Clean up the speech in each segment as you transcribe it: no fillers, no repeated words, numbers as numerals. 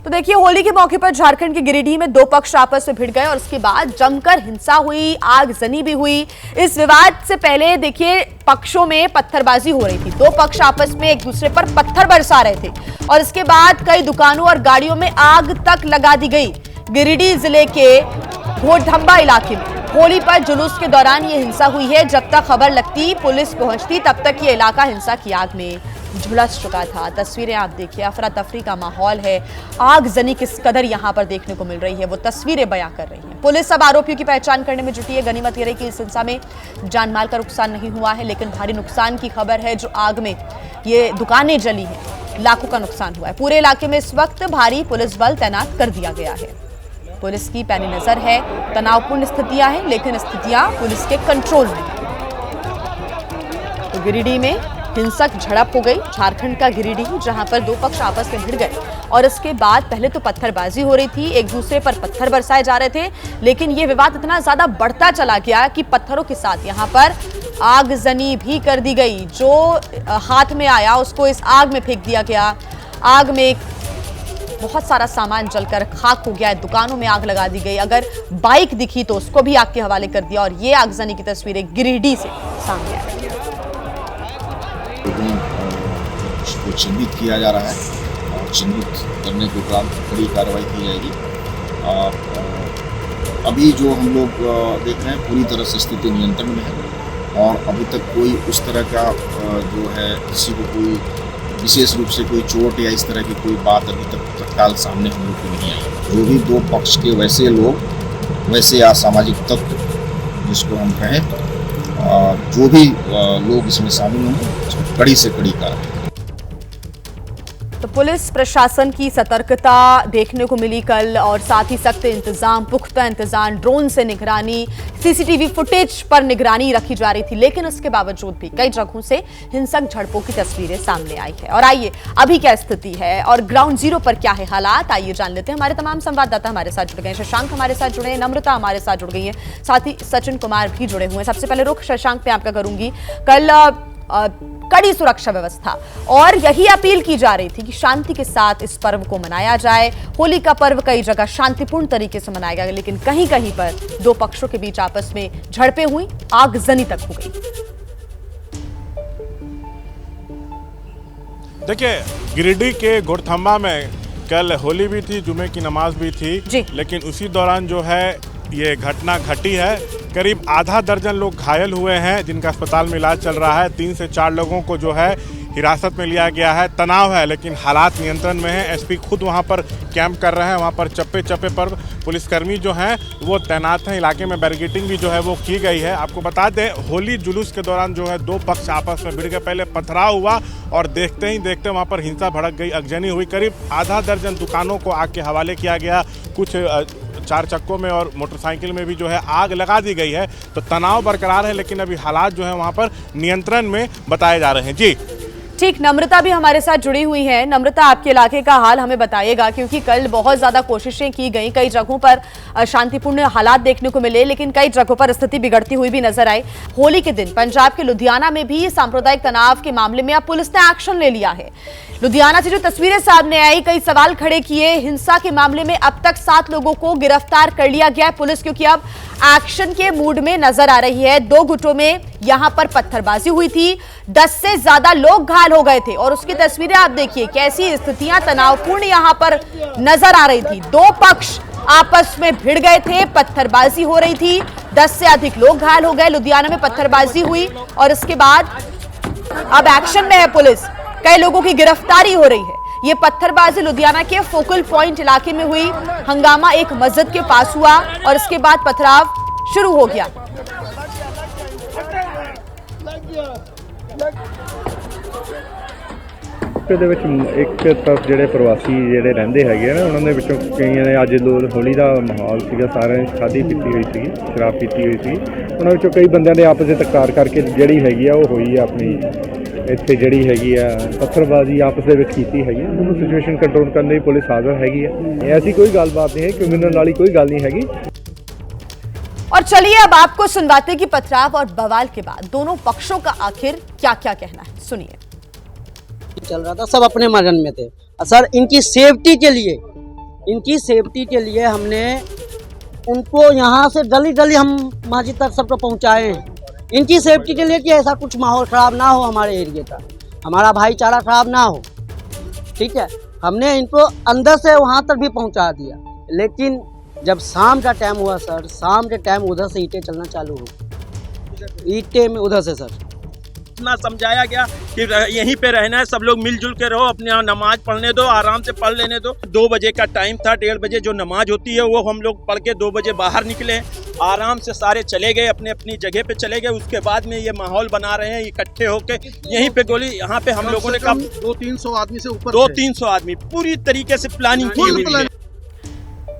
तो देखिए, होली के मौके पर झारखंड के गिरिडीह में दो पक्ष आपस में भिड़ गए और उसके बाद जमकर हिंसा हुई, आगजनी भी हुई। इस विवाद से पहले देखिए, पक्षों में पत्थरबाजी हो रही थी। दो पक्ष आपस में एक दूसरे पर पत्थर बरसा रहे थे और इसके बाद कई दुकानों और गाड़ियों में आग तक लगा दी गई। गिरिडीह जिले के घोड़धंबा इलाके में होली पर जुलूस के दौरान ये हिंसा हुई है। जब तक खबर लगती, पुलिस पहुंचती, तब तक ये इलाका हिंसा की आग में झुलस चुका था। तस्वीरें आप देखिए, अफरा तफरी का माहौल है। आगजनी किस कदर यहां पर देखने को मिल रही है, वो तस्वीरें बयां कर रही हैं। पुलिस अब आरोपियों की पहचान करने में जुटी है। गनीमत ये रही कि इस हिंसा में जानमाल का नुकसान नहीं हुआ है, लेकिन भारी नुकसान की खबर है। जो आग में ये दुकानें जली हैं, लाखों का नुकसान हुआ है। पूरे इलाके में इस वक्त भारी पुलिस बल तैनात कर दिया गया है। पुलिस की पैनी नजर है। तनावपूर्ण स्थितियां हैं, लेकिन स्थितियां पुलिस के कंट्रोल में हैं। तो गिरिडीह में हिंसक झड़प हो गई। झारखंड का गिरिडीह, जहां पर दो पक्ष आपस में भिड़ गए और इसके बाद पहले तो पत्थरबाजी हो रही थी, एक दूसरे पर पत्थर बरसाए जा रहे थे, लेकिन यह विवाद इतना ज्यादा बढ़ता चला गया कि पत्थरों के साथ यहां पर आगजनी भी कर दी गई। जो हाथ में आया उसको इस आग में फेंक दिया गया। आग में बहुत सारा सामान जलकर खाक हो गया है। दुकानों में आग लगा दी गई। अगर बाइक दिखी तो उसको भी आग के हवाले कर दिया। और ये आगजनी की तस्वीरें गिरिडीह से सामने आई। उसको चिन्हित किया जा रहा है और चिन्हित करने के उपरांत कड़ी कार्रवाई की जाएगी। अभी जो हम लोग देख रहे हैं, पूरी तरह से स्थिति नियंत्रण में है और अभी तक कोई उस तरह का जो है किसी को कोई विशेष रूप से कोई चोट या इस तरह की कोई बात अभी तक तत्काल सामने हम लोग को नहीं आई। जो भी दो पक्ष के वैसे लोग, वैसे असामाजिक तत्व जिसको हम कहें, जो भी लोग इसमें शामिल होंगे, उसको कड़ी से कड़ी कार्रवाई। तो पुलिस प्रशासन की सतर्कता देखने को मिली कल, और साथ ही सख्त इंतजाम, पुख्ता इंतजाम, ड्रोन से निगरानी, सीसीटीवी फुटेज पर निगरानी रखी जा रही थी। लेकिन उसके बावजूद भी कई जगहों से हिंसक झड़पों की तस्वीरें सामने आई है। और आइए, अभी क्या स्थिति है और ग्राउंड जीरो पर क्या है हालात, आइए जान लेते हैं। हमारे तमाम संवाददाता हमारे साथ जुड़ गए हैं। शशांक हमारे साथ जुड़े हैं, नम्रता हमारे साथ जुड़ गई है, साथ ही सचिन कुमार भी जुड़े हुए हैं। सबसे पहले रुख शशांक पे आपका करूंगी। कल कड़ी सुरक्षा व्यवस्था और यही अपील की जा रही थी कि शांति के साथ इस पर्व को मनाया जाए। होली का पर्व कई जगह शांतिपूर्ण तरीके से मनाया गया, लेकिन कहीं कहीं पर दो पक्षों के बीच आपस में झड़पें हुई, आगजनी तक हो गई। देखिए, गिरिडीह के घोड़धंबा में कल होली भी थी, जुमे की नमाज भी थी, लेकिन उसी दौरान जो है ये घटना घटी है। करीब आधा दर्जन लोग घायल हुए हैं, जिनका अस्पताल में इलाज चल रहा है। 3 से 4 लोगों को जो है हिरासत में लिया गया है। तनाव है, लेकिन हालात नियंत्रण में है। एसपी खुद वहां पर कैंप कर रहे हैं। वहां पर चप्पे चप्पे पर पुलिसकर्मी जो हैं वो तैनात हैं। इलाके में बैरिकेडिंग भी जो है वो की गई है। आपको बता दें, होली जुलूस के दौरान जो है दो पक्ष आपस में भिड़ गए। पहले पथराव हुआ और देखते ही देखते वहां पर हिंसा भड़क गई, अगजनी हुई। करीब आधा दर्जन दुकानों को आग के हवाले किया गया। कुछ 4 चक्कों में और मोटरसाइकिल में भी जो है आग लगा दी गई है। तो तनाव बरकरार है, लेकिन अभी हालात जो है वहां पर नियंत्रण में बताए जा रहे हैं। जी ठीक, नम्रता भी हमारे साथ जुड़ी हुई है। नम्रता, आपके इलाके का हाल हमें बताइएगा, क्योंकि कल बहुत ज्यादा कोशिशें की गई, कई जगहों पर शांतिपूर्ण हालात देखने को मिले, लेकिन कई जगहों पर स्थिति बिगड़ती हुई भी नजर आई। होली के दिन पंजाब के लुधियाना में भी सांप्रदायिक तनाव के मामले में अब पुलिस ने एक्शन ले लिया है। लुधियाना से जो तस्वीरें सामने आई, कई सवाल खड़े किए। हिंसा के मामले में अब तक 7 लोगों को गिरफ्तार कर लिया गया है पुलिस, क्योंकि अब एक्शन के मूड में नजर आ रही है। 2 गुटों में यहां पर पत्थरबाजी हुई थी, 10 से ज्यादा लोग घायल हो गए थे और उसकी तस्वीरें आप देखिए, कैसी स्थितियां तनावपूर्ण यहां पर नजर आ रही थी। 2 पक्ष आपस में भिड़ गए थे, पत्थरबाजी हो रही थी, 10 से अधिक लोग घायल हो गए। लुधियाना में पत्थरबाजी हुई और इसके बाद अब एक्शन में है पुलिस, कई लोगों की गिरफ्तारी हो रही है। ये पत्थरबाजी लुधियाना के फोकल पॉइंट इलाके में हुई। हंगामा एक मस्जिद के पास हुआ और इसके बाद पथराव शुरू हो गया। ਦੇ ਵਿੱਚ ਇੱਕ ਤਰਫ ਜਿਹੜੇ ਪ੍ਰਵਾਸੀ ਜਿਹੜੇ ਰਹਿੰਦੇ ਹੈਗੇ ਨਾ, ਉਹਨਾਂ ਦੇ ਵਿੱਚੋਂ ਕਈਆਂ ਨੇ ਅੱਜ ਹੋਲੀ ਦਾ ਮਾਹੌਲ ਸੀਗਾ, ਸਾਰਿਆਂ ਨੇ ਖਾਧੀ ਪੀਤੀ ਹੋਈ ਸੀ, ਸ਼ਰਾਬ ਪੀਤੀ ਹੋਈ ਸੀ। ਉਹਨਾਂ ਵਿੱਚੋਂ ਕਈ ਬੰਦਿਆਂ ਦੇ ਆਪਸ ਵਿੱਚ ਤਕਰਾਰ ਕਰਕੇ ਜਿਹੜੀ ਹੈਗੀ ਆ ਉਹ ਹੋਈ ਆ, ਆਪਣੀ ਇੱਥੇ ਜਿਹੜੀ ਹੈਗੀ ਆ ਪੱਥਰਬਾਜ਼ੀ ਆਪਸ ਦੇ ਵਿੱਚ ਕੀਤੀ ਹੈਗੀ। ਉਹਨੂੰ ਸਿਚੁਏਸ਼ਨ ਕੰਟਰੋਲ ਕਰਨ ਲਈ ਪੁਲਿਸ ਹਾਜ਼ਰ ਹੈਗੀ ਆ। ਐਸੀ ਕੋਈ ਗੱਲਬਾਤ नहीं है, क्रिमिनल वाली कोई गल नहीं हैगी। और चलिए अब आपको सुनवाते की पथराव और बवाल के बाद दोनों पक्षों का आखिर क्या क्या कहना है, सुनिए। चल रहा था, सब अपने मगन में थे सर। इनकी सेफ्टी के लिए इनकी सेफ्टी के लिए हमने उनको यहाँ से गली गली हम मस्जिद तक सबको पहुँचाए हैं, इनकी सेफ्टी के लिए कि ऐसा कुछ माहौल ख़राब ना हो हमारे एरिया का, हमारा भाईचारा ख़राब ना हो। ठीक है, हमने इनको अंदर से वहाँ तक भी पहुँचा दिया, लेकिन जब शाम का टाइम हुआ सर, शाम के टाइम उधर से ईंटें चलना चालू हो, ईंटें में उधर से सर इतना समझाया गया कि यहीं पे रहना है, सब लोग मिलजुल के रहो, अपने यहाँ नमाज पढ़ने दो, आराम से पढ़ लेने दो। 2 बजे का टाइम था, 1:30 बजे जो नमाज होती है वो हम लोग पढ़ के 2 बजे बाहर निकले, आराम से सारे चले गए, अपने अपनी जगह पे चले गए। उसके बाद में ये माहौल बना रहे हैं इकट्ठे होके, यहीं पे गोली, यहाँ पे हम लोगों ने कहा 200-300 आदमी से ऊपर 200-300 आदमी पूरी तरीके से प्लानिंग की हुई है।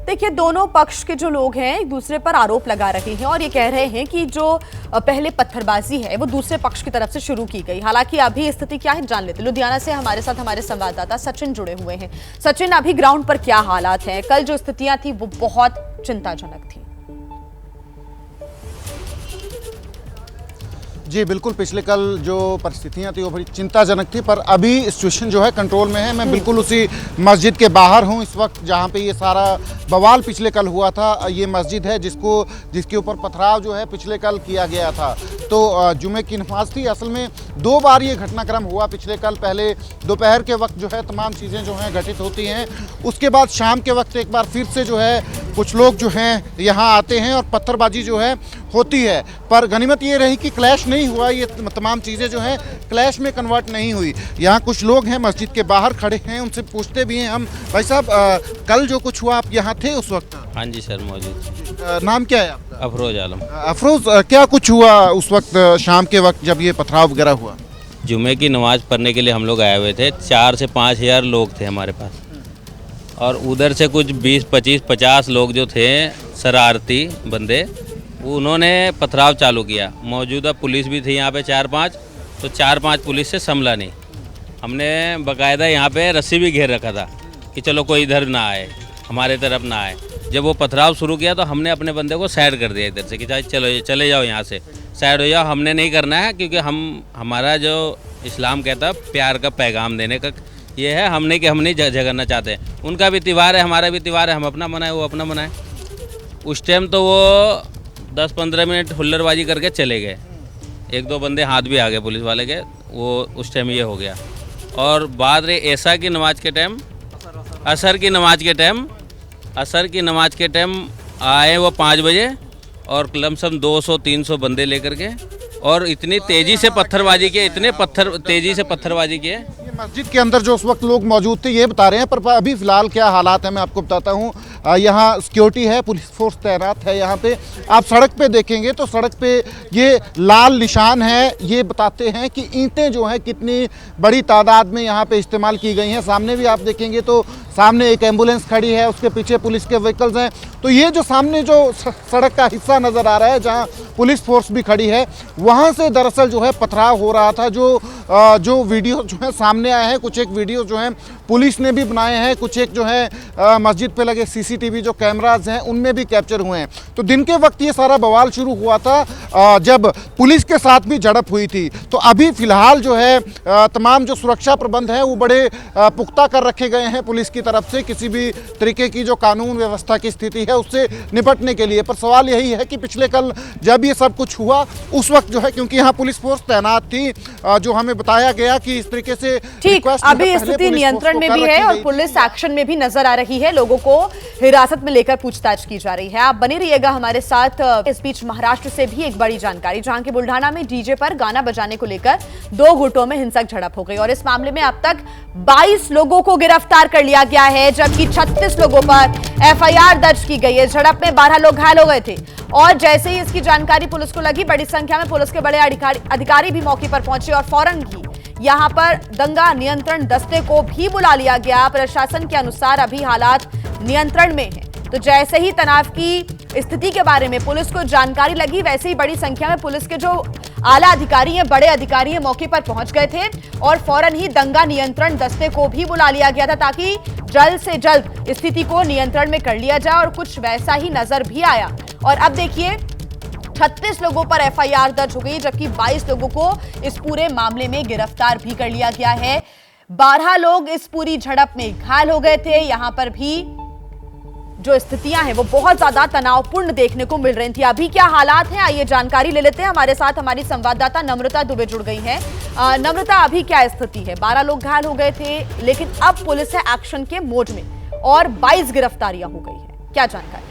देखिए, दोनों पक्ष के जो लोग हैं एक दूसरे पर आरोप लगा रहे हैं और ये कह रहे हैं कि जो पहले पत्थरबाजी है वो दूसरे पक्ष की तरफ से शुरू की गई। हालांकि अभी स्थिति क्या है जान लेते। लुधियाना से हमारे साथ हमारे संवाददाता सचिन जुड़े हुए हैं। सचिन, अभी ग्राउंड पर क्या हालात हैं? कल जो स्थितियां थी वो बहुत चिंताजनक थी। जी बिल्कुल, पिछले कल जो परिस्थितियां थी वो बड़ी चिंताजनक थी, पर अभी सिचुएशन जो है कंट्रोल में है। मैं बिल्कुल उसी मस्जिद के बाहर हूं इस वक्त जहां पे ये सारा बवाल पिछले कल हुआ था। ये मस्जिद है जिसके ऊपर पथराव जो है पिछले कल किया गया था। तो जुमे की नमाज थी। असल में 2 बार ये घटनाक्रम हुआ पिछले कल। पहले दोपहर के वक्त जो है तमाम चीज़ें जो हैं घटित होती हैं, उसके बाद शाम के वक्त एक बार फिर से जो है कुछ लोग जो हैं यहाँ आते हैं और पत्थरबाजी जो है होती है। पर गनीमत ये रही कि क्लैश नहीं हुआ, ये तमाम चीज़ें जो हैं क्लैश में कन्वर्ट नहीं हुई। यहाँ कुछ लोग हैं मस्जिद के बाहर खड़े हैं, उनसे पूछते भी हैं हम। भाई साहब, कल जो कुछ हुआ आप यहाँ थे उस वक्त? हाँ जी सर, मौजूद। नाम क्या है आपका? अफरोज आलम। अफरोज, क्या कुछ हुआ उस वक्त शाम के वक्त जब ये पथराव वगैरह हुआ? जुमे की नमाज़ पढ़ने के लिए हम लोग आए हुए थे। 4 से 5 हज़ार लोग थे हमारे पास, और उधर से कुछ 20, 25, 50 लोग जो थे शरारती बंदे, उन्होंने पथराव चालू किया। मौजूदा पुलिस भी थी यहाँ पे 4-5, तो 4-5 पुलिस से संभला नहीं। हमने बाकायदा यहाँ पे रस्सी भी घेर रखा था कि चलो कोई इधर ना आए, हमारे तरफ ना आए। जब वो पथराव शुरू किया तो हमने अपने बंदे को साइड कर दिया इधर से कि चलो चले जाओ, यहाँ से साइड हो जाओ। हमने नहीं करना है, क्योंकि हमारा जो इस्लाम कहता है प्यार का पैगाम देने का ये है, हम नहीं झगड़ना चाहते। उनका भी त्यौहार है, हमारा भी त्यौहार है, हम अपना मनाए वो अपना मनाए। उस टाइम तो वो 10-15 मिनट हुल्लड़बाजी करके चले गए। 1-2 बंदे हाथ भी आ गए पुलिस वाले के, वो उस टाइम ये हो गया। और बाद रही ऐसा की नमाज के टाइम, असर की नमाज के टाइम आए वो 5 बजे, और लमसम 200-300 बंदे लेकर के, और इतनी तेज़ी से पत्थरबाजी किए, तेज़ी से पत्थरबाजी किए। मस्जिद के अंदर जो उस वक्त लोग मौजूद थे ये बता रहे हैं, पर अभी फ़िलहाल क्या हालात हैं मैं आपको बताता हूँ। यहाँ सिक्योरिटी है, पुलिस फोर्स तैनात है यहाँ पे। आप सड़क पे देखेंगे तो सड़क पे ये लाल निशान है, ये बताते हैं कि ईंटें जो हैं कितनी बड़ी तादाद में यहाँ पे इस्तेमाल की गई हैं। सामने भी आप देखेंगे तो सामने एक एम्बुलेंस खड़ी है, उसके पीछे पुलिस के व्हीकल्स हैं। तो ये जो सामने जो सड़क का हिस्सा नज़र आ रहा है जहाँ पुलिस फोर्स भी खड़ी है, वहाँ से दरअसल जो है पथराव हो रहा था। जो वीडियो जो है सामने आए हैं, कुछ एक वीडियो जो है पुलिस ने भी बनाए हैं, कुछ एक जो है मस्जिद पे लगे CCTV जो कैमराज हैं उनमें भी कैप्चर हुए हैं। तो दिन के वक्त ये सारा बवाल शुरू हुआ था जब पुलिस के साथ भी झड़प हुई थी। तो अभी फ़िलहाल जो है तमाम जो सुरक्षा प्रबंध हैं वो बड़े पुख्ता कर रखे गए हैं पुलिस की तरफ से, किसी भी तरीके की जो कानून व्यवस्था की स्थिति है उससे निपटने के लिए। पर सवाल यही है कि पिछले कल जब ये सब कुछ हुआ उस वक्त जो है, क्योंकि यहाँ पुलिस फोर्स तैनात थी, जो हमें बताया गया कि इस तरीके से ठीक, अभी स्थिति नियंत्रण में भी है और पुलिस एक्शन में भी नजर आ रही है। लोगों को हिरासत में लेकर पूछताछ की जा रही है। आप बने रहिएगा हमारे साथ। इस बीच महाराष्ट्र से भी एक बड़ी जानकारी, जहां के बुल्ढाना में डीजे पर गाना बजाने को लेकर 2 गुटों में हिंसक झड़प हो गई और इस मामले में अब तक 22 लोगों को गिरफ्तार कर लिया गया है, जबकि 36 लोगों पर FIR दर्ज की गई है। झड़प में 12 लोग घायल हो गए थे और जैसे ही इसकी जानकारी पुलिस को लगी, बड़ी संख्या में पुलिस के बड़े अधिकारी भी मौके पर पहुंचे और फौरन ही यहां पर दंगा नियंत्रण दस्ते को भी बुला लिया गया। प्रशासन के अनुसार अभी हालात नियंत्रण में हैं। तो जैसे ही तनाव की स्थिति के बारे में पुलिस को जानकारी लगी, वैसे ही बड़ी संख्या में पुलिस के जो आला अधिकारी हैं, बड़े अधिकारी हैं, मौके पर पहुंच गए थे और फौरन ही दंगा नियंत्रण दस्ते को भी बुला लिया गया था ताकि जल्द से जल्द स्थिति को नियंत्रण में कर लिया जाए और कुछ वैसा ही नजर भी आया। और अब देखिए 36 लोगों पर FIR दर्ज हो गई, जबकि 22 लोगों को इस पूरे मामले में गिरफ्तार भी कर लिया गया है। 12 लोग इस पूरी झड़प में घायल हो गए थे। यहां पर भी जो स्थितियां हैं वो बहुत ज्यादा तनावपूर्ण देखने को मिल रही थी। अभी क्या हालात हैं, आइए जानकारी ले लेते हैं। हमारे साथ हमारी संवाददाता नम्रता दुबे जुड़ गई हैं। नम्रता, अभी क्या स्थिति है? 12 लोग घायल हो गए थे, लेकिन अब पुलिस है एक्शन के मोड में और 22 गिरफ्तारियां हो गई हैं, क्या जानकारी?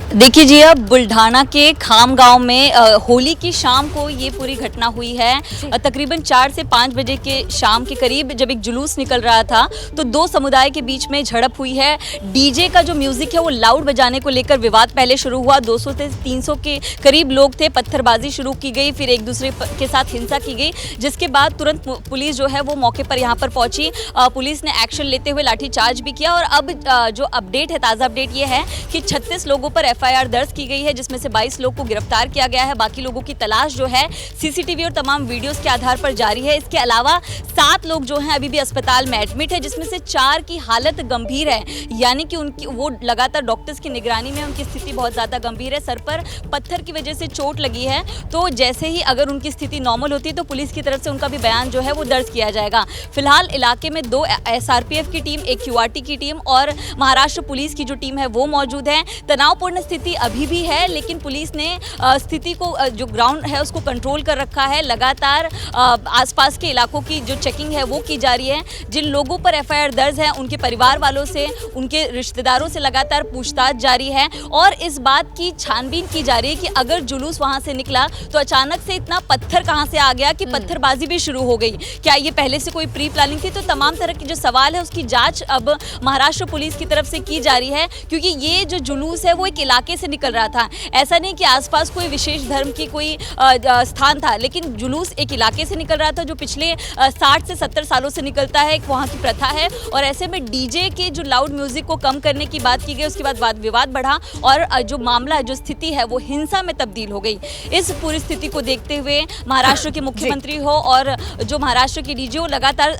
देखिए जी, अब बुल्ढाना के खाम गांव में होली की शाम को ये पूरी घटना हुई है। तकरीबन 4 से 5 बजे के शाम के करीब जब एक जुलूस निकल रहा था तो दो समुदाय के बीच में झड़प हुई है। डीजे का जो म्यूजिक है वो लाउड बजाने को लेकर विवाद पहले शुरू हुआ। 200 से 300 के करीब लोग थे, पत्थरबाजी शुरू की गई, फिर एक दूसरे के साथ हिंसा की गई, जिसके बाद तुरंत पुलिस जो है वो मौके पर यहाँ पर पहुंची। पुलिस ने एक्शन लेते हुए लाठीचार्ज भी किया और अब जो अपडेट है, ताज़ा अपडेट ये है कि 36 लोगों पर एफआईआर दर्ज की गई है, जिसमें से 22 लोग को गिरफ्तार किया गया है। बाकी लोगों की तलाश जो है सीसीटीवी और तमाम वीडियोस के आधार पर जारी है। इसके अलावा 7 लोग जो हैं अभी भी अस्पताल में एडमिट है, जिसमें से 4 की हालत गंभीर है, यानी कि उनकी वो लगातार डॉक्टर्स की निगरानी में, उनकी स्थिति बहुत ज़्यादा गंभीर है। सर पर पत्थर की वजह से चोट लगी है, तो जैसे ही अगर उनकी स्थिति नॉर्मल होती है तो पुलिस की तरफ से उनका भी बयान जो है वो दर्ज किया जाएगा। फिलहाल इलाके में 2 SRPF की टीम, एक QRT की टीम और महाराष्ट्र पुलिस की जो टीम है वो मौजूद है। तनावपूर्ण स्थिति अभी भी है, लेकिन पुलिस ने स्थिति को, जो ग्राउंड है उसको कंट्रोल कर रखा है। लगातार आसपास के इलाकों की जो चेकिंग है वो की जा रही है। जिन लोगों पर एफआईआर दर्ज है उनके परिवार वालों से, उनके रिश्तेदारों से लगातार पूछताछ जारी है और इस बात की छानबीन की जा रही है कि अगर जुलूस वहां से निकला तो अचानक से इतना पत्थर कहां से आ गया कि पत्थरबाजी भी शुरू हो गई। क्या ये पहले से कोई प्री प्लानिंग थी? तो तमाम तरह के जो सवाल है उसकी जांच अब महाराष्ट्र पुलिस की तरफ से की जा रही है, क्योंकि ये जो जुलूस है वो एक इलाके से निकल रहा था। ऐसा नहीं कि आसपास कोई विशेष धर्म की कोई स्थान था, लेकिन जुलूस एक इलाके से निकल रहा था जो पिछले 60 से 70 सालों से निकलता है, एक वहाँ की प्रथा है। और ऐसे में डीजे के जो लाउड म्यूजिक को कम करने की बात की गई, उसके बाद वाद विवाद बढ़ा और जो मामला, जो स्थिति है वो हिंसा में तब्दील हो गई। इस पूरी स्थिति को देखते हुए महाराष्ट्र के मुख्यमंत्री हो और जो महाराष्ट्र की डीजी हो लगातार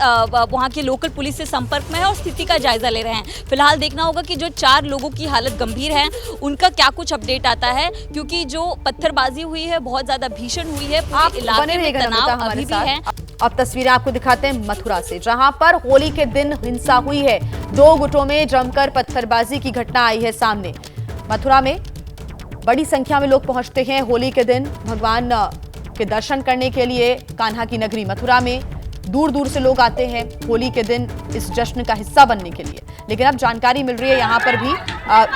वहाँ के लोकल पुलिस से संपर्क में है और स्थिति का जायजा ले रहे हैं। फिलहाल देखना होगा कि जो 4 लोगों की हालत गंभीर है उनका क्या कुछ अपडेट आता है, क्योंकि जो पत्थरबाजी हुई है बहुत ज्यादा भीषण हुई है। पूरे इलाके में तनाव अभी भी है। अब तस्वीरें आपको दिखाते हैं मथुरा से, जहां पर होली के दिन हिंसा हुई है। 2 गुटों में जमकर पत्थरबाजी की घटना आई है सामने। मथुरा में बड़ी संख्या में लोग पहुंचते हैं होली के दिन भगवान के दर्शन करने के लिए। कान्हा की नगरी मथुरा में दूर दूर से लोग आते हैं होली के दिन इस जश्न का हिस्सा बनने के लिए। लेकिन अब जानकारी मिल रही है यहाँ पर भी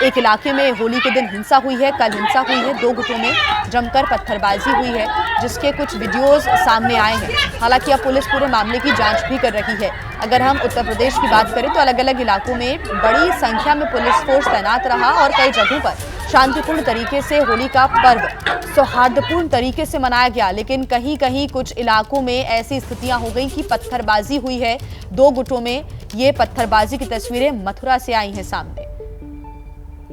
एक इलाके में होली के दिन हिंसा हुई है। कल हिंसा हुई है, 2 गुटों में जमकर पत्थरबाजी हुई है, जिसके कुछ वीडियोस सामने आए हैं। हालांकि अब पुलिस पूरे मामले की जांच भी कर रही है। अगर हम उत्तर प्रदेश की बात करें तो अलग अलग इलाकों में बड़ी संख्या में पुलिस फोर्स तैनात रहा और कई जगहों पर शांतिपूर्ण तरीके से होली का पर्व सौहार्दपूर्ण तरीके से मनाया गया। लेकिन कहीं कहीं कुछ इलाकों में ऐसी स्थितियां हो गई कि पत्थरबाजी हुई है 2 गुटों में। ये पत्थरबाजी की तस्वीरें मथुरा से आई हैं सामने।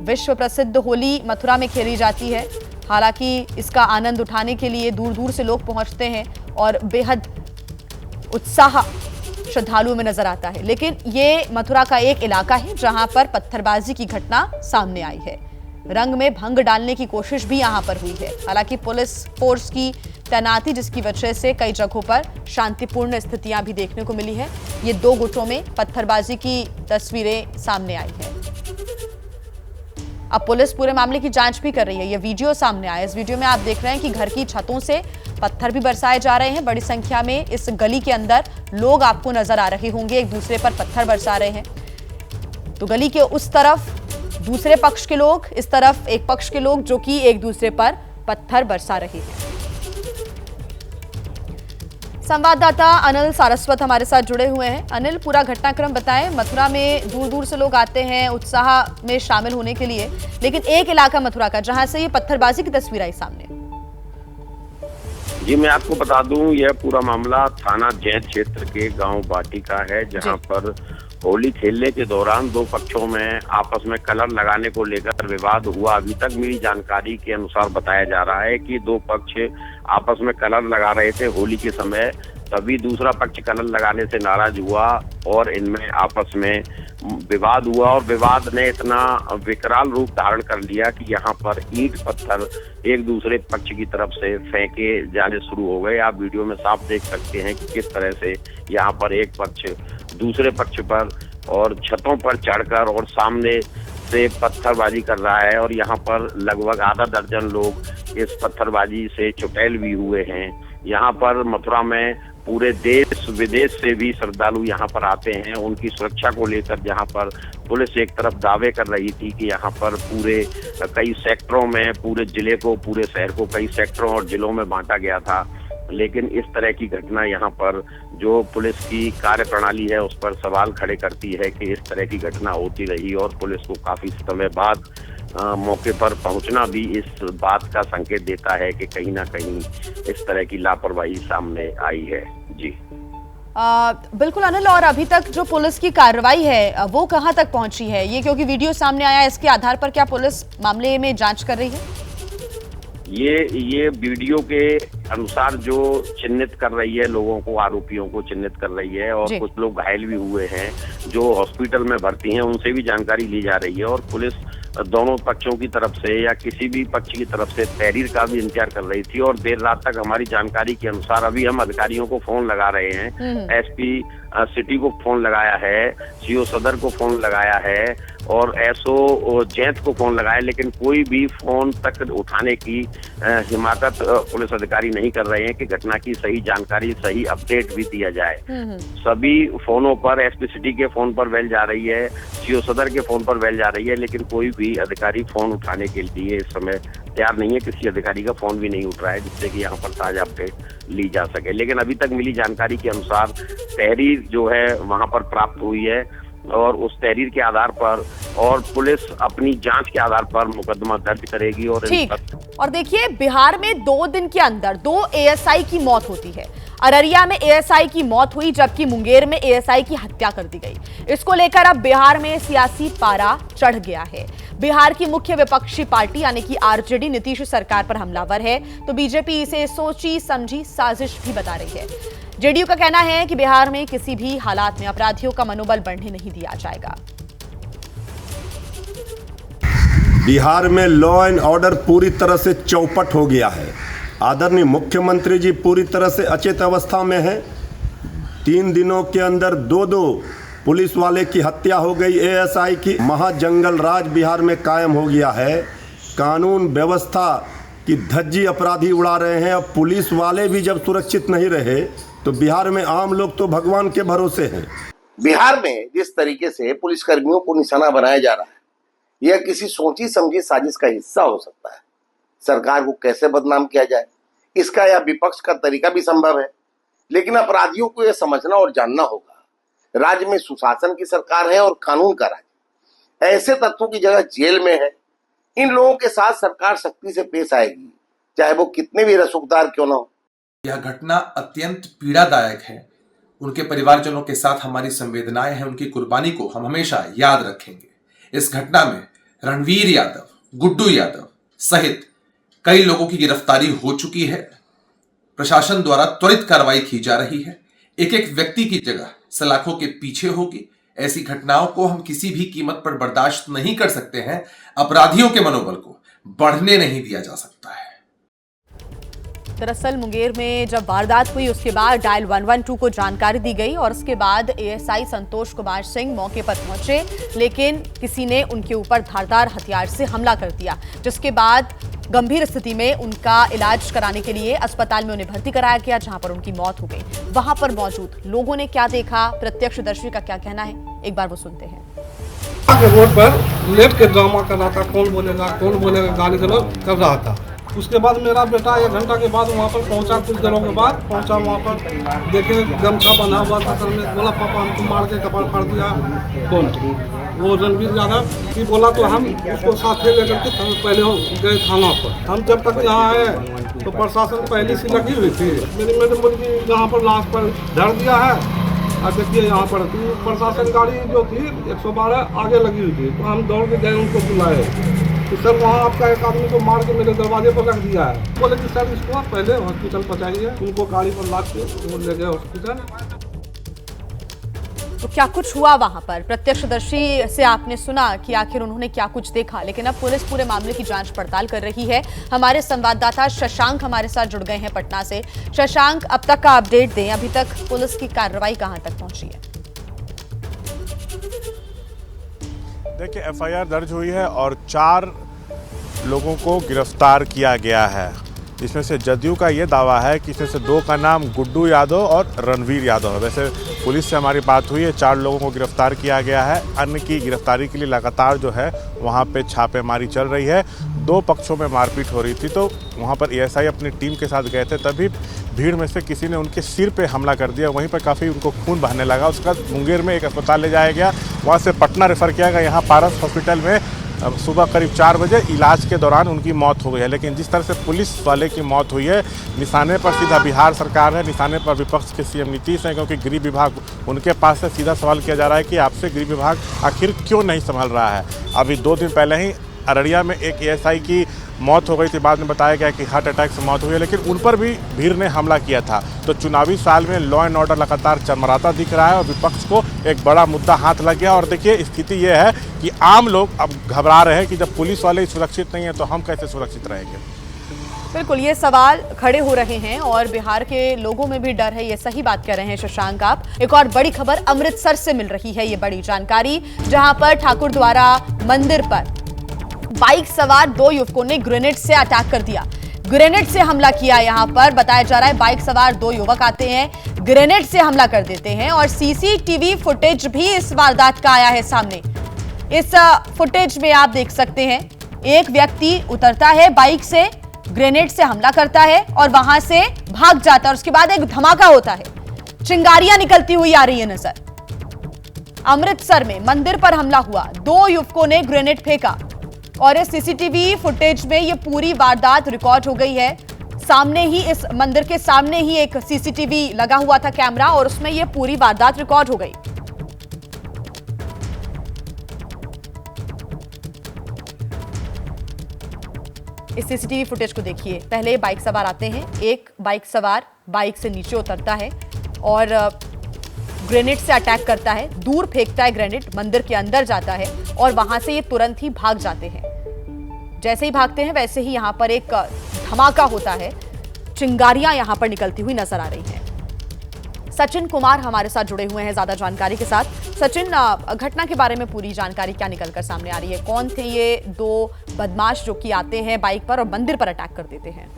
विश्व प्रसिद्ध होली मथुरा में खेली जाती है। हालांकि इसका आनंद उठाने के लिए दूर दूर से लोग पहुंचते हैं और बेहद उत्साह श्रद्धालुओं में नजर आता है। लेकिन ये मथुरा का एक इलाका है जहां पर पत्थरबाजी की घटना सामने आई है। रंग में भंग डालने की कोशिश भी यहां पर हुई है। हालांकि पुलिस फोर्स की तैनाती जिसकी वजह से कई जगहों पर शांतिपूर्ण स्थितियां भी देखने को मिली है। ये 2 गुटों में पत्थरबाजी की तस्वीरें सामने आई है। अब पुलिस पूरे मामले की जांच भी कर रही है। ये वीडियो सामने आया, इस वीडियो में आप देख रहे हैं कि घर की छतों से पत्थर भी बरसाए जा रहे हैं। बड़ी संख्या में इस गली के अंदर लोग आपको नजर आ रहे होंगे, एक दूसरे पर पत्थर बरसा रहे हैं। तो गली के उस तरफ दूसरे पक्ष के लोग, इस तरफ एक पक्ष के लोग जो कि एक दूसरे पर पत्थर बरसा रहे हैं। संवाददाता अनिल सारस्वत हमारे साथ जुड़े हुए हैं। अनिल, पूरा घटनाक्रम बताएं। मथुरा में दूर दूर से लोग आते हैं उत्साह में शामिल होने के लिए, लेकिन एक इलाका मथुरा का जहां से ये पत्थरबाजी की तस्वीर आई सामने। जी, मैं आपको बता दूं, यह पूरा मामला थाना जैत क्षेत्र के गांव बाटी का है, जहां पर होली खेलने के दौरान 2 पक्षों में आपस में कलर लगाने को लेकर विवाद हुआ। अभी तक मिली जानकारी के अनुसार बताया जा रहा है कि 2 पक्ष आपस में कलर लगा रहे थे होली के समय, तभी दूसरा पक्ष कलर लगाने से नाराज हुआ और इनमें आपस में विवाद हुआ और विवाद ने इतना विकराल रूप धारण कर लिया कि यहाँ पर ईंट पत्थर एक दूसरे पक्ष की तरफ से फेंके जाने शुरू हो गए। आप वीडियो में साफ देख सकते हैं कि किस तरह से यहाँ पर एक पक्ष दूसरे पक्ष पर और छतों पर चढ़कर और सामने से पत्थरबाजी कर रहा है और यहाँ पर लगभग आधा दर्जन लोग इस पत्थरबाजी से चुटैल भी हुए हैं। यहाँ पर मथुरा में पूरे देश विदेश से भी श्रद्धालु यहाँ पर आते हैं। उनकी सुरक्षा को लेकर जहाँ पर पुलिस एक तरफ दावे कर रही थी कि यहाँ पर पूरे कई सेक्टरों में पूरे जिले को, पूरे शहर को कई सेक्टरों और जिलों में बांटा गया था, लेकिन इस तरह की घटना यहाँ पर जो पुलिस की कार्य प्रणाली है उस पर सवाल खड़े करती है कि इस तरह की घटना होती रही और पुलिस को काफी समय बाद मौके पर पहुंचना भी इस बात का संकेत देता है कि कहीं ना कहीं इस तरह की लापरवाही सामने आई है। जी बिल्कुल अनिल, और अभी तक जो पुलिस की कार्रवाई है वो कहां तक पहुंची है? ये क्योंकि वीडियो सामने आया, इसके आधार पर क्या पुलिस मामले में जांच कर रही है? ये वीडियो के अनुसार जो चिन्हित कर रही है, लोगों को, आरोपियों को चिन्हित कर रही है और कुछ लोग घायल भी हुए हैं जो हॉस्पिटल में भर्ती हैं, उनसे भी जानकारी ली जा रही है और पुलिस दोनों पक्षों की तरफ से या किसी भी पक्ष की तरफ से तहरीर का भी इंतजार कर रही थी। और देर रात तक हमारी जानकारी के अनुसार अभी हम अधिकारियों को फोन लगा रहे हैं, एसपी सिटी को फोन लगाया है, सीओ सदर को फोन लगाया है और एसओ जैत को फोन लगाया, लेकिन कोई भी फोन तक उठाने की हिमाकत पुलिस अधिकारी नहीं कर रहे हैं कि घटना की सही जानकारी, सही अपडेट भी दिया जाए। सभी फोनों पर एसपी सिटी के फोन पर बेल जा रही है, सीओ सदर के फोन पर बेल जा रही है, लेकिन कोई भी अधिकारी फोन उठाने के लिए इस समय तैयार नहीं है। किसी अधिकारी का फोन भी नहीं उठ रहा है जिससे कि यहाँ पर ताजा अपडेट ली जा सके। लेकिन अभी तक मिली जानकारी के अनुसार तहरीर जो है वहां पर प्राप्त हुई है और उस तहरीर के आधार पर और पुलिस अपनी जांच के आधार पर मुकदमा दर्ज करेगी। और ठीक, और देखिए बिहार में 2 दिन के अंदर 2 एएसआई की मौत होती है। अररिया में एएसआई की मौत हुई जबकि मुंगेर में एएसआई की हत्या कर दी गई। इसको लेकर अब बिहार में सियासी पारा चढ़ गया है। बिहार की मुख्य विपक्षी पार्टी यानी कि आरजेडी नीतीश सरकार पर हमलावर है, तो बीजेपी इसे सोची समझी साजिश भी बता रही है। जेडीयू का कहना है कि बिहार में किसी भी हालात में अपराधियों का मनोबल बढ़ने नहीं दिया जाएगा। बिहार में लॉ एंड ऑर्डर पूरी तरह से चौपट हो गया है। आदरणीय मुख्यमंत्री जी पूरी तरह से अचेत अवस्था में हैं। 3 दिनों के अंदर 2 पुलिस वाले की हत्या हो गई, एएसआई की। महाजंगल राज बिहार में कायम हो गया है। कानून व्यवस्था की धज्जी अपराधी उड़ा रहे हैं। अब पुलिस वाले भी जब सुरक्षित नहीं रहे तो बिहार में आम लोग तो भगवान के भरोसे हैं। बिहार में जिस तरीके से पुलिसकर्मियों को निशाना बनाया जा रहा है, यह किसी सोची समझी साजिश का हिस्सा हो सकता है। सरकार को कैसे बदनाम किया जाए, इसका यह विपक्ष का तरीका भी संभव है, लेकिन अपराधियों को यह समझना और जानना होगा राज्य में सुशासन की सरकार है और कानून का राज। ऐसे तत्वों की जगह जेल में है। इन लोगों के साथ सरकार सख्ती से पेश आएगी, चाहे वो कितने भी रसूखदार क्यों ना हो। यह घटना अत्यंत पीड़ादायक है। उनके परिवारजनों के साथ हमारी संवेदनाएं हैं। उनकी कुर्बानी को हम हमेशा याद रखेंगे। इस घटना में रणवीर यादव, गुड्डू यादव सहित कई लोगों की गिरफ्तारी हो चुकी है। प्रशासन द्वारा त्वरित कार्रवाई की जा रही है। एक एक व्यक्ति की जगह सलाखों के पीछे होगी। ऐसी घटनाओं को हम किसी भी कीमत पर बर्दाश्त नहीं कर सकते हैं। अपराधियों के मनोबल को बढ़ने नहीं दिया जा सकता है। दरअसल मुंगेर में जब वारदात हुई उसके बाद डायल 112 को जानकारी दी गई और उसके बाद एएसआई संतोष कुमार सिंह मौके पर पहुंचे, लेकिन किसी ने उनके ऊपर धारदार हथियार से हमला कर दिया, जिसके बाद गंभीर स्थिति में उनका इलाज कराने के लिए अस्पताल में उन्हें भर्ती कराया गया, जहां पर उनकी मौत हो गई। वहां पर मौजूद लोगों ने क्या देखा, प्रत्यक्षदर्शी का क्या कहना है, एक बार वो सुनते हैं। रोड पर लेट के ड्रामा कर रहा था, कौन बोलेगा गाली गलौज कर रहा था। उसके बाद मेरा बेटा 1 घंटा के बाद वहाँ पर पहुँचा। कुछ देरों के बाद पहुँचा, वहाँ पर देखे गमछा बना हुआ था सर में। बोला पापा हमको मार के कपाड़ फाड़ दिया। कौन? वो रणवीर यादव की बोला, तो हम उसको साथ लेकर के पहले गए थाना पर। हम जब तक यहाँ आए तो प्रशासन पहले से लगी हुई थी। मेरी मुर्गी यहाँ पर लाश पर धर दिया है। और देखिए यहाँ पर प्रशासन गाड़ी जो थी 112 आगे लगी हुई थी, तो हम दौड़ के गए, उनको बुलाए तो सर वहाँ आपका एक आदमी को मार के मेरे दरवाजे पर रख दिया है। बोले कि सर इसको पहले हॉस्पिटल पहुँचाइए। उनको गाड़ी पर लाद के वो ले गए हॉस्पिटल। तो क्या कुछ हुआ वहां पर? प्रत्यक्षदर्शी से आपने सुना कि आखिर उन्होंने क्या कुछ देखा, लेकिन अब पुलिस पूरे मामले की जांच पड़ताल कर रही है। हमारे संवाददाता शशांक हमारे साथ जुड़ गए हैं पटना से। शशांक, अब तक का अपडेट दें, अभी तक पुलिस की कार्रवाई कहां तक पहुंची है? देखिए एफआईआर दर्ज हुई है और 4 लोगों को गिरफ्तार किया गया है। इसमें से जदयू का ये दावा है कि इसमें से 2 का नाम गुड्डू यादव और रणवीर यादव है। वैसे पुलिस से हमारी बात हुई है, 4 लोगों को गिरफ्तार किया गया है। अन्य की गिरफ्तारी के लिए लगातार जो है वहाँ पे छापेमारी चल रही है। 2 पक्षों में मारपीट हो रही थी, तो वहाँ पर एएसआई अपनी टीम के साथ गए थे, तभी भीड़ में से किसी ने उनके सिर पे हमला कर दिया। वहीं पर काफ़ी उनको खून बहने लगा। उसके बाद मुंगेर में एक अस्पताल ले जाया गया, वहाँ से पटना रेफर किया गया। यहाँ पारस हॉस्पिटल में सुबह करीब 4 बजे इलाज के दौरान उनकी मौत हो गई है। लेकिन जिस तरह से पुलिस वाले की मौत हुई है, निशाने पर सीधा बिहार सरकार है, निशाने पर विपक्ष के सीएम नीतीश हैं, क्योंकि गृह विभाग उनके पास से सीधा सवाल किया जा रहा है कि आपसे गृह विभाग आखिर क्यों नहीं संभाल रहा है। अभी 2 दिन पहले ही अररिया में एक एएसआई की मौत हो गई थी, बाद में बताया गया कि हार्ट अटैक से मौत हुई है, लेकिन उन पर भी भीड़ ने हमला किया था। तो चुनावी साल में लॉ एंड ऑर्डर लगातार चरमराता दिख रहा है और विपक्ष को एक बड़ा मुद्दा हाथ लग गया। और देखिए स्थिति ये है कि आम लोग अब घबरा रहे हैं कि जब पुलिस वाले सुरक्षित नहीं है तो हम कैसे सुरक्षित रहेंगे। बिल्कुल, ये सवाल खड़े हो रहे हैं और बिहार के लोगों में भी डर है, ये सही बात कर रहे हैं शशांक आप। एक और बड़ी खबर अमृतसर से मिल रही है, ये बड़ी जानकारी, जहां पर ठाकुर द्वारा मंदिर पर बाइक सवार 2 युवकों ने ग्रेनेड से अटैक कर दिया। ग्रेनेड से हमला किया। यहां पर बताया जा रहा है बाइक सवार 2 युवक आते हैं, ग्रेनेड से हमला कर देते हैं और सीसीटीवी फुटेज भी इस वारदात का आया है सामने। इस फुटेज में आप देख सकते हैं एक व्यक्ति उतरता है बाइक से, ग्रेनेड से हमला करता है और वहां से भाग जाता है। और उसके बाद एक धमाका होता है, चिंगारियां निकलती हुई आ रही है नजर। अमृतसर में मंदिर पर हमला हुआ, 2 युवकों ने ग्रेनेड फेंका और इस सीसीटीवी फुटेज में ये पूरी वारदात रिकॉर्ड हो गई है। सामने ही इस मंदिर के सामने ही एक सीसीटीवी लगा हुआ था कैमरा और उसमें ये पूरी वारदात रिकॉर्ड हो गई। इस सीसीटीवी फुटेज को देखिए। पहले बाइक सवार आते हैं, एक बाइक सवार बाइक से नीचे उतरता है और ग्रेनेड से अटैक करता है, दूर फेंकता है ग्रेनेड, मंदिर के अंदर जाता है और वहां से ये तुरंत ही भाग जाते हैं। जैसे ही भागते हैं वैसे ही यहां पर एक धमाका होता है, चिंगारियां यहां पर निकलती हुई नजर आ रही हैं। सचिन कुमार हमारे साथ जुड़े हुए हैं ज्यादा जानकारी के साथ। सचिन, घटना के बारे में पूरी जानकारी क्या निकलकर सामने आ रही है? कौन थे ये 2 बदमाश जो कि आते हैं बाइक पर और मंदिर पर अटैक कर देते हैं?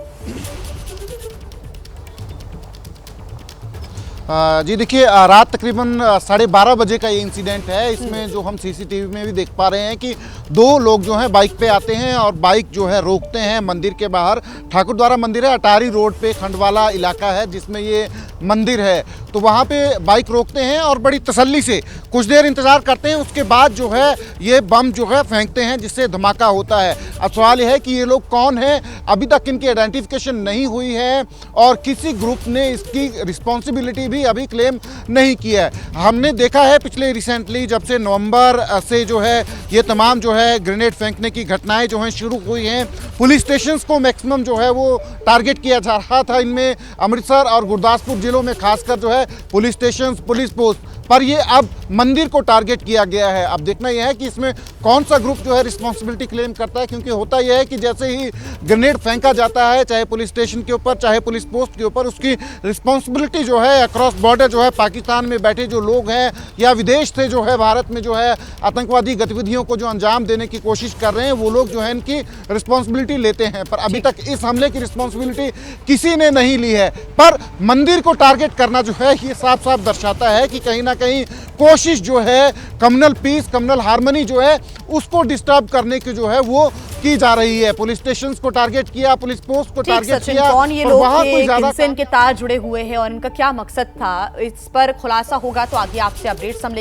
जी देखिए, रात तकरीबन 12:30 बजे का ये इंसिडेंट है। इसमें जो हम सीसीटीवी में भी देख पा रहे हैं कि 2 लोग जो हैं बाइक पे आते हैं और बाइक जो है रोकते हैं मंदिर के बाहर। ठाकुर द्वारा मंदिर है, अटारी रोड पे खंडवाला इलाका है जिसमें ये मंदिर है। तो वहाँ पे बाइक रोकते हैं और बड़ी तसल्ली से कुछ देर इंतज़ार करते हैं। उसके बाद जो है ये बम जो है फेंकते हैं जिससे धमाका होता है। अब सवाल यह है कि ये लोग कौन हैं, अभी तक इनकी आइडेंटिफिकेशन नहीं हुई है और किसी ग्रुप ने इसकी रिस्पॉन्सिबिलिटी भी अभी क्लेम नहीं किया है। हमने देखा है पिछले रिसेंटली जब से नवंबर से जो है ये तमाम जो है ग्रेनेड फेंकने की घटनाएं जो हैं शुरू हुई हैं, पुलिस स्टेशंस को मैक्सिमम जो है वो टारगेट किया जा रहा था। इनमें अमृतसर और गुरदासपुर जिलों में खासकर जो है पुलिस स्टेशंस, पुलिस पोस्ट, पर ये अब मंदिर को टारगेट किया गया है। अब देखना यह है कि इसमें कौन सा ग्रुप जो है रिस्पॉन्सिबिलिटी क्लेम करता है, क्योंकि होता यह है कि जैसे ही ग्रेनेड फेंका जाता है चाहे पुलिस स्टेशन के ऊपर चाहे पुलिस पोस्ट के ऊपर, उसकी रिस्पॉन्सिबिलिटी जो है अक्रॉस बॉर्डर जो है पाकिस्तान में बैठे जो लोग हैं या विदेश से जो है भारत में जो है आतंकवादी गतिविधियों को जो अंजाम देने की कोशिश कर रहे हैं वो लोग जो है इनकी रिस्पॉन्सिबिलिटी लेते हैं। पर अभी तक इस हमले की रिस्पॉन्सिबिलिटी किसी ने नहीं ली है। पर मंदिर को टारगेट करना जो है ये साफ साफ दर्शाता है कि कहीं ना कहीं कोशिश जो है कम्युनल पीस, कम्युनल हार्मनी जो है उसको डिस्टर्ब करने की जो है वो की जा रही है। पुलिस स्टेशन को टारगेट किया, पुलिस पोस्ट को टारगेट किया। कौन ये लोग थे, किनसे इनके तार जुड़े हुए हैं और इनका क्या मकसद था, इस पर खुलासा होगा तो आगे आपसे अपडेट्स हम लेंगे।